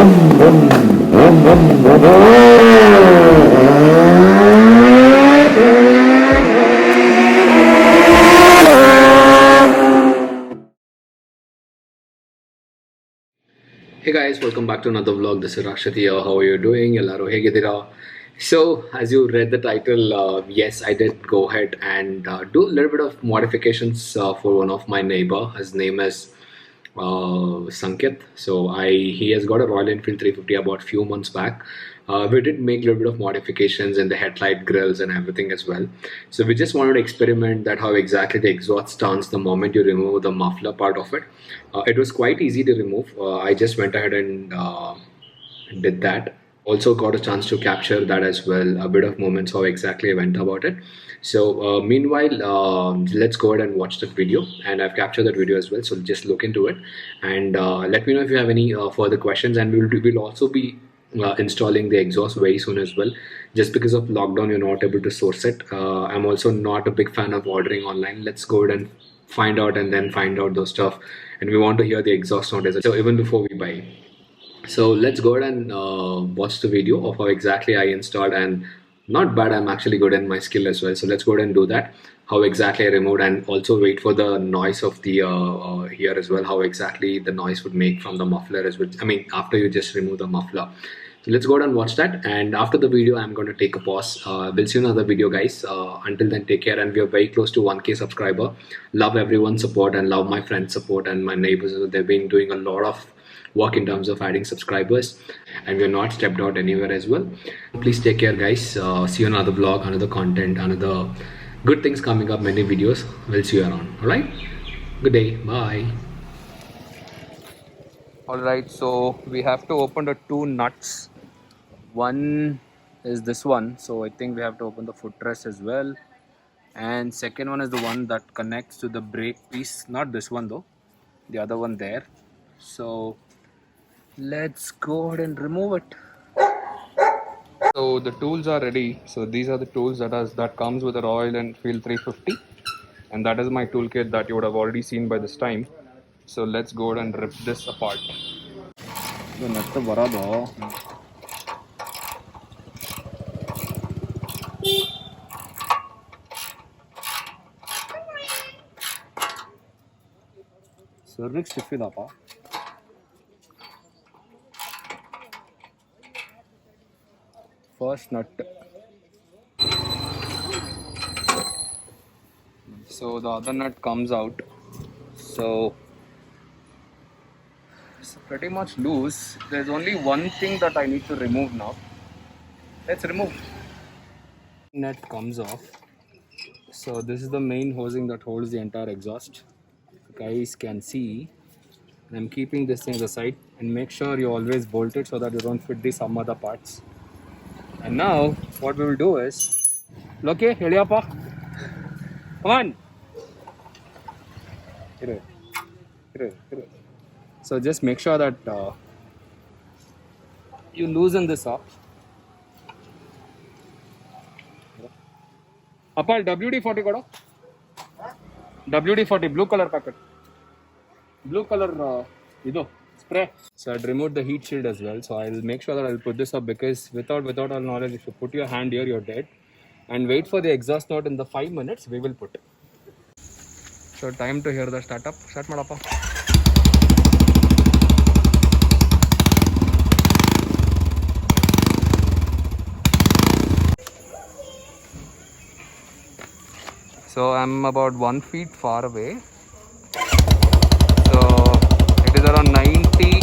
Hey guys, welcome back to another vlog. This is Rakshit here. How are you doing? Ellaru hegidira. So, as you read the title, yes, I did go ahead and do a little bit of modifications for one of my neighbor. His name is Sankit. So, he has got a Royal Enfield 350 about few months back. We did make a little bit of modifications in the headlight grills and everything as well. So we just wanted to experiment that how exactly the exhaust turns the moment you remove the muffler part of it. It was quite easy to remove. I just went ahead and did that. Also got a chance to capture that as well, a bit of moments how exactly I went about it. So meanwhile, let's go ahead and watch that video, and I've captured that video as well. So just look into it and let me know if you have any further questions, and we'll also be installing the exhaust very soon as well. Just because of lockdown, you're not able to source it. I'm also not a big fan of ordering online. Let's go ahead and find out and then find out those stuff, and we want to hear the exhaust noise, so even before we buy. So let's go ahead and watch the video of how exactly I installed, and not bad, I'm actually good in my skill as well. So let's go ahead and do that, how exactly I removed, and also wait for the noise of the here as well, how exactly the noise would make from the muffler as well. I mean, after you just remove the muffler. So let's go ahead and watch that, and after the video I'm going to take a pause. We'll see you in another video, guys. Until then, take care, and we are very close to 1k subscriber. Love everyone's support and love my friends support and my neighbors. They've been doing a lot of work in terms of adding subscribers, and we're not stepped out anywhere as well. Please take care, guys. See you in another vlog, another content, another good things coming up, many videos. We'll see you around. All right, good day, bye. Alright, so we have to open the two nuts. One is this one, so I think we have to open the footrest as well. And second one is the one that connects to the brake piece. Not this one though, the other one there. So let's go ahead and remove it. So the tools are ready. So these are the tools that comes with the Royal Enfield 350, and that is my toolkit that you would have already seen by this time. So let's go ahead and rip this apart. Cervix stiff idapa. First nut. So the other nut comes out. So it's pretty much loose. There's only one thing that I need to remove now. Let's remove. Nut comes off. So this is the main housing that holds the entire exhaust. You guys can see. I'm keeping this thing aside, and make sure you always bolt it so that you don't fit the some other parts. And now what we will do is, Loki, Heliapa, come on. Here. So just make sure that you loosen this up. Apal WD-40 kodo. WD-40 blue color packet. Blue color spray. So I'd remove the heat shield as well. So I'll make sure that I'll put this up, because without our knowledge, if you put your hand here, you're dead. And wait for the exhaust note. In the 5 minutes we will put it. So time to hear the startup. Start madappa. So I'm about 1 feet far away. So it is around 90